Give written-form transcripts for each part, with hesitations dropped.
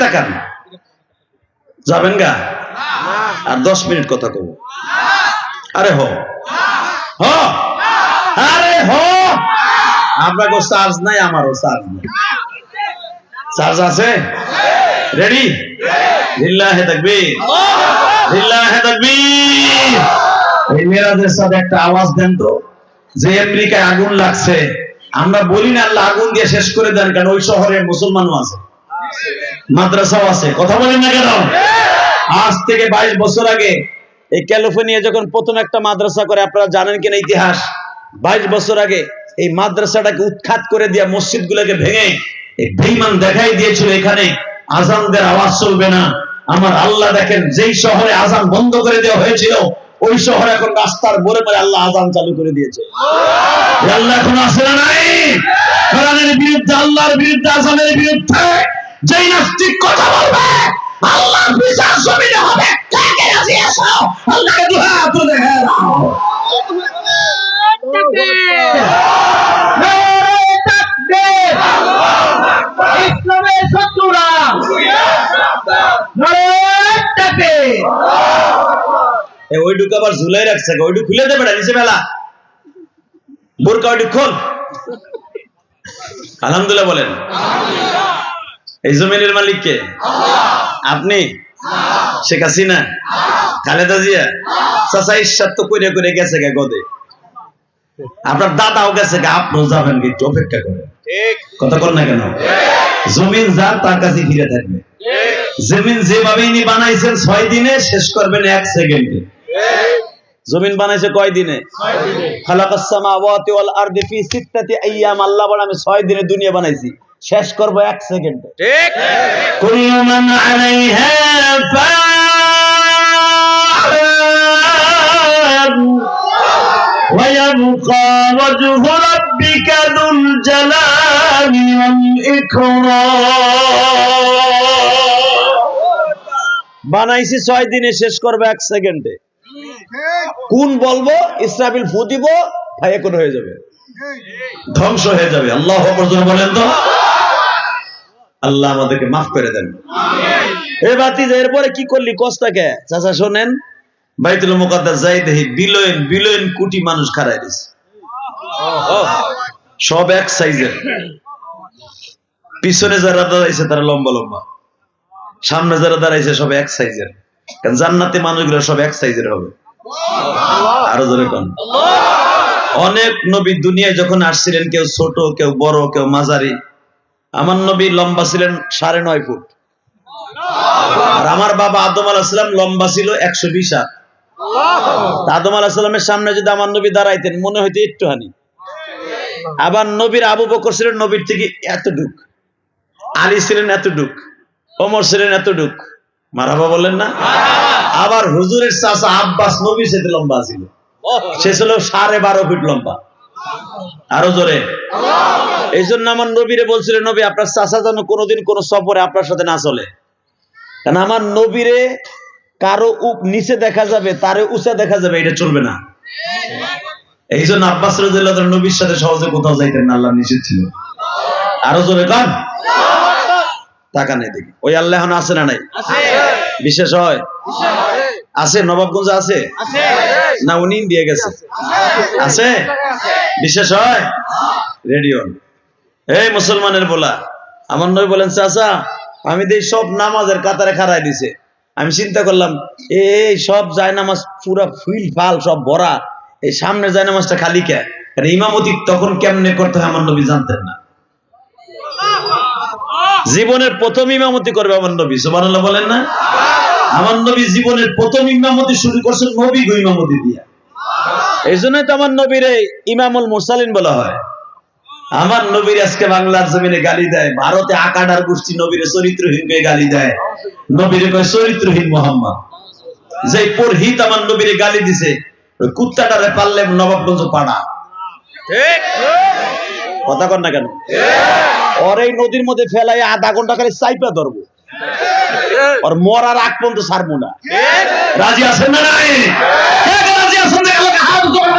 তাকান যাবেন গা আর 10 মিনিট কথা কব আরে হো আরে হো আপনাকে চার্জ নাই আমারও চার্জ নাই চার্জ আছে রেডি লিল্লাহে তাকবীর লিল্লাহে তাকবীর এই মেরাজের সাথে একটা আওয়াজ দেন তো যে আমেরিকায় আগুন লাগছে আমরা বলি না আল্লাহ আগুন দিয়ে শেষ করে দেন কারণ ওই শহরে মুসলমানও আছে মাদ্রাসাও আছে কথা বলেন না কেন আজ থেকে 22 বছর আগে এই ক্যালিফোর্নিয়া যখন প্রথম একটা মাদ্রাসা করে আপনারা জানেন কিনা ইতিহাস 22 বছর আগে এই মাদ্রাসাটাকে উৎখাত করে দিয়া মসজিদগুলোকে ভেঙে এই বেঈমান দেখাই দিয়েছিল এখানে আযানদের আওয়াজ চলবে না আমার আল্লাহ দেখেন যেই শহরে আযান বন্ধ করে দেওয়া হয়েছিল ওই শহরে এখন রাস্তার মোড়ে মোড়ে আল্লাহ আযান চালু করে দিয়েছে আল্লাহ এখন আছে না নাই কোরআনের বিরুদ্ধে আল্লাহর বিরুদ্ধে আযানের বিরুদ্ধে যেই নাস্তিক কথা বলবে আল্লাহর বিচার জমিনে হবে কে কে রাজি আছো আল্লাহকে দুই হাত তুলে দাও ইসলামের শত্রুরা ওই ডুক আবার ঝুলাই রাখছে ওই ডুক খুলে দেবে নিচে বেলা বোরকা ওই ডুক খোল আলহামদুলিল্লাহ বলেন এই জমিনের মালিক কে আপনি শেখ হাসিনা খালেদা জিয়া চাচা ইরশাদ তো কইরা করে গেছে গা গদে আপনার দাদাও গেছে গা আপনিও যাবেন একটু অপেক্ষা করেন কথা বল না কেন জমিন যার তার কাছে ফিরে থাকবে জমিন যেভাবে ইনি বানাইছেন 6 দিনে শেষ করবেন 1 সেকেন্ডে জমিন বানাইছে কয় দিনে খালাকাস সামাওয়াতি ওয়াল আরদি ফি 6 আইয়াম আল্লাহ বলে আমি 6 দিনে দুনিয়া বানাইছি শেষ করব 1 সেকেন্ডে ঠিক কুল্লু মান আলাইহা ফান ওয়া ইয়াবকা ওয়াজহু রাব্বিকা যুল জালালি ওয়াল ইকরাম বানাইছি 6 দিনে শেষ করব 1 সেকেন্ডে কোন বলবো ইসরাফিল ফু দিব ভাই কোন হয়ে যাবে ধ্বংস হয়ে যাবে আল্লাহু আকবার বলেন তো আল্লাহ আমাদেরকে maaf করে দেন আমিন এই ভাতিজা এরপরে কি করলি কষ্টকে চাচা শুনেন বাইতুল মুকাদ্দাস যাই দেখি বিলিয়ন বিলিয়ন কোটি মানুষ খাড়ায় দিছে সব এক সাইজের পিছনে যারা দাঁড়াইছে তারা লম্বা লম্বা সামনে যারা দাঁড়াইছে সব এক সাইজের কারণ জান্নাতে মানুষগুলো সব এক সাইজের হবে আরো জোরে কোন অনেক নবী দুনিয়ায় যখন আসছিলেন কেউ ছোট কেউ বড় কেউ মাঝারি আমার নবী লম্বা ছিলেন 9.5 ফুট আর আমার বাবা আদম আলাইহিস সালাম লম্বা ছিল 120 হাত আদম আলাইহিস সালামের সামনে যদি আমার নবী দাঁড়াইতেন মনে হইতো একটুখানি আবার নবীর আবু বকর ছিলেন নবীর থেকে এতটুক আলী ছিলেন এতটুক ওমর ছিলেন এতটুক মারহাবা বলেন না আবার হুজুরের চাচা আব্বাস নবীর সাথে লম্বা ছিল সে ছিল 12.5 ফুট লম্বা আরো জোরে এই জন্য আমার নবীরে বলছিলেন নবী আপনার চাচা যেন কোনোদিন কোন সফরে আপনার সাথে না চলে কারণ আমার নবীরে কারো নিচে দেখা যাবে তারে উঁচা দেখা যাবে এটা চলবে না এই জন্য আব্বাস রাদিয়াল্লাহু তাআলা নবীর সাথে সহজে কোথাও যাইতেন না আল্লাহ নিষেধ ছিল আরো জোরে কান টাকা নেই দেখি ওই আল্লাহ এখন আছে না নাই বিশেষ হয় আছে নবাবগঞ্জ আছে না উনি দিয়ে গেছে আছে বিশেষ হয় রেডিও এই মুসলমানের বলা আমার নবী বলেন চাচা আমি দেই সব নামাজের কাতারে খাড়াই দিছে আমি চিন্তা করলাম এই সব যায় নামাজ পুরা ফুল ফাল সব ভরা এই সামনে যায় নামাজটা খালি কে আর ইমামতি তখন কেমনে করতে হয় আমার নবী জানতেন না জীবনের প্রথম ইমামতি করবে আমার নবী সুবহানাল্লাহ বলেন না আমার নবী জীবনের প্রথম ইমামতি শুরু করছেন নবী গো ইমামতি দিয়া এইজন্যই তো আমার নবীরে ইমামুল মুরসালিন বলা হয় আমার নবীর আজকে বাংলার জমিনে গালি দেয় ভারতে আকাডার গোষ্ঠী নবীরে চরিত্রহীন কে গালি দেয় নবীরে কয় চরিত্রহীন মুহাম্মদ যেই পরহিত আমার নবীরে গালি দিছে ওই কুত্তাটারে পারলে নবাবগঞ্জ পাড়া ঠিক কথা কন না কেন ওর এই নদীর মধ্যে ফেলাই আধা ঘন্টা খালি চাইপা ধরবো আর মরার আগ পর্যন্ত ছাড়বো না রাজি আছেন না নাই রাজি আছেন হাত ধরে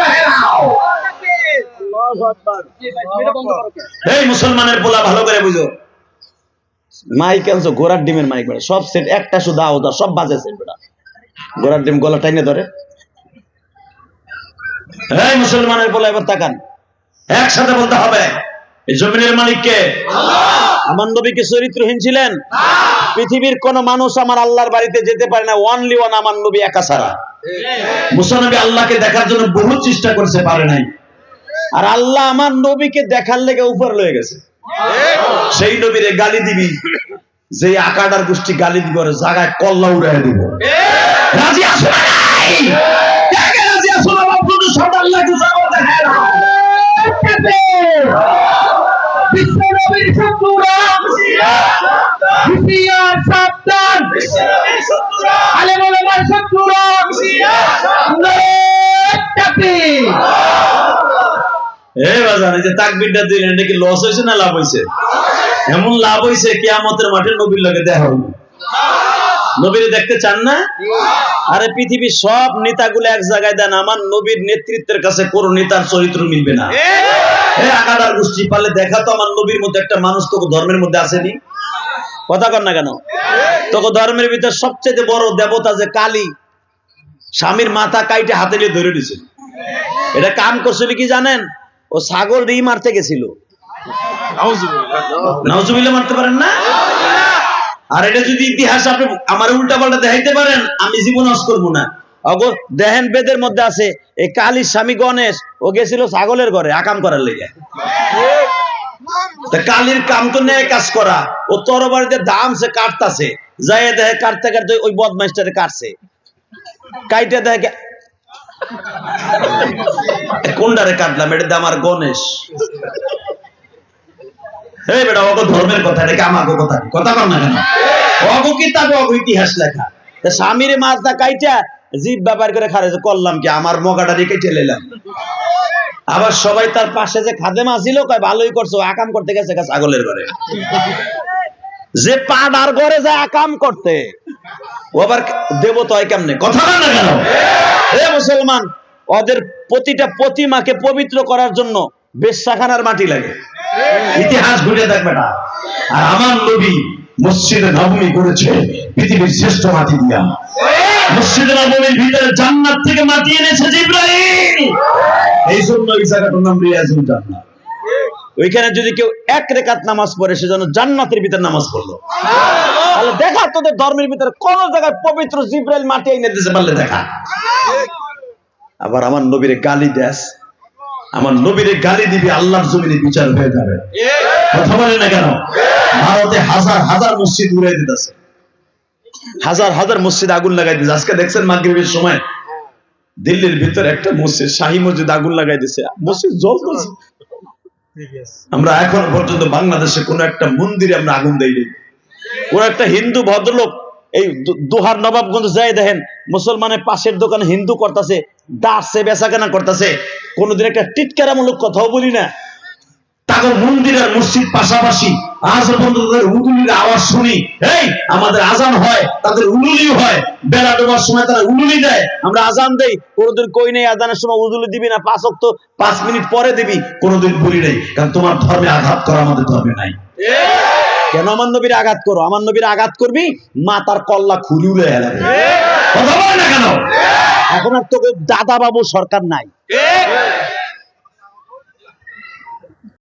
এই মুসলমানের পোলা ভালো করে বুঝো মাইক আনছো ঘোড়ার ডিমের মাইক বেটা, সব সেট একটা শুধু আওতা, সব বাজে সেট বেটা। ঘোড়ার ডিম গলা টাইনে ধরে। এই মুসলমানের বলে এবার তাকান, একসাথে বলতে হবে এই জমিনের মালিক কে? আমার নবী কি চরিত্রহীন ছিলেন? পৃথিবীর কোন মানুষ আমার আল্লাহর বাড়িতে যেতে পারে না, ওয়ানলি ওয়ান আমার নবী একা ছাড়া। মুসা নবী আল্লাহকে দেখার জন্য বহু চেষ্টা করতে পারে নাই, আর আল্লাহ আমার নবীকে দেখার লেগে উপর লয়ে গেছে। সেই নবীরে গালি দিবি, যে আকাটার গোষ্ঠী গালি দিব জায়গায় কল্লা উড়াই দিব। রাজি আছো না নাই? কে রাজি আছো না? বাবু সব আল্লাহকে যাবো দেখা না। বিশ্ব নবীর শত্রুরা হুঁশিয়ার সাবধান, আলেম ওলামার শত্রুরা তাকবীর। এই বাজার এই যে তাকবীরটা দিলেন, এটা কি লস হয়েছে না লাভ হয়েছে? এমন লাভ হয়েছে কিয়ামতের মাঠে নবীর লগে দেখা হবে। নবীরে দেখতে চান না? আরে পৃথিবীর সব নেতাগুলো এক জায়গায় দেন, আমার নবীর নেতৃত্বের কাছে কোন নেতার চরিত্র মিলবে না। এই আকাদার গোষ্ঠী পারলে দেখা তো আমার নবীর মধ্যে একটা মানুষ তোকে ধর্মের মধ্যে আসেনি। কথা কর না কেন? তোকে ধর্মের ভিতরে সবচেয়ে বড় দেবতা যে কালী, স্বামীর মাথা কাইটে হাতে নিয়ে ধরে দিছে। এটা কাম করছিল কি জানেন? ও ছাগল রি মারতে গেছিল। নাউজুবিল্লাহ মারতে পারেন না? আর এটা যদি ইতিহাস আপনি আমার উল্টা পাল্টা দেখাইতে পারেন, আমি জীবন নষ্ট করবো না। অগো দেহেন বেদের মধ্যে আছে এই কালীর স্বামী গণেশ ও গেছিল ছাগলের ঘরে আকাম করার লেগে। কালীর কাম তো নেয় কাজ করা, ও তরবারিতে দাম সে কাটতাছে, যাই দেখে কাটতে কাটতে ওই বদমাইশটারে কাটছে, কাইটা দেখে কোনটারে কাটলাম, এটা আমার গণেশ। এই বেটা অগো ধর্মের কথা, এটা আমার কথা, কথা কর না কেন? অগো কিতাবে অগো ইতিহাস লেখা, স্বামীর মাছটা কাইটা জীব ব্যাপার করে খারেছে করলাম কি, আমার মগাটা রেখে ঠেলেলাম। আবার সবাই তার পাশে যে খাদেম আসিল কয় ভালোই করছো, আকাম করতে গেছে ছাগলের ঘরে। যে পাড়ার ঘরে যায় আকাম করতে, ও আবার দেবতা হয় কেমনে? কথা বল না কেন? হে মুসলমান, ওদের প্রতিটা প্রতিমাকে পবিত্র করার জন্য বেশ্যাখানার মাটি লাগে। ইতিহাস ঘুরে দেখবে না। আর আমার নবী মসজিদে নববী করেছে পৃথিবীর শ্রেষ্ঠ মাটি দিয়া। মসজিদে নববীর ভিতরে জান্নাত থেকে মাটি এনেছে জিবরাইল, এই জন্য এই জায়গাটার নাম রিয়াজুল জান্নাত। ওইখানে যদি কেউ এক রাকাত নামাজ পড়ে সেজন্য জান্নাতের ভিতরে নামাজ পড়লো। তাহলে দেখা তোদের ধর্মের ভিতরে কোন জায়গায় পবিত্র জিবরাইল মাটি এনে দিয়েছে পারলে দেখা। আবার আমার নবীরে গালি দেস, আমার নবীরে গালি দিবি, আল্লাহর জমিনে বিচার হয়ে যাবে। কথা বলে না কেন? ভারতে হাজার হাজার মসজিদ উড়াই দিতেছে, হাজার হাজার মসজিদ আগুন লাগাই দিচ্ছে। আজকে দেখছেন মাগরিবের সময় দিল্লির ভিতরে একটা মসজিদ, শাহী মসজিদ আগুন লাগাই দিচ্ছে, মসজিদ জ্বলতেছে। আমরা এখন পর্যন্ত বাংলাদেশে কোন একটা মন্দিরে আমরা আগুন দেইনি। কোন একটা হিন্দু ভদ্রলোক এই দোহার নবাবগঞ্জ যাই দেখেন মুসলমানের পাশের দোকানে হিন্দু করতেছে, দাঁড়ছে বেচা কেনা করতেছে, কোনদিন একটা টিটকারামূলক কথাও বলি না। তাদের মন্দির আর মসজিদ পাশাপাশি, আজ পর্যন্ত তাদের উলুলির আওয়াজ শুনি। এই আমাদের আজান হয়, তাদের উলুলি হয়, বেলা ডোবার সময় তারা উলুলি দেয়, আমরা আজান দেই, কোনোদিন কই নেই আজানের সময় উলুলি দিবি না, 5 ওয়াক্ত 5 মিনিট পরে দিবি, কোনোদিন বলি নাই। কারণ তোমার ধর্মে আঘাত করা আমাদের ধর্মে নাই। কেন আমার নবীর আঘাত করো? আমার নবীর আঘাত করবি মা তার কল্লা খুলি উড়ে এলাবে। কথা বলে না কেন? এখন আর তোকে দাদা বাবু সরকার নাই।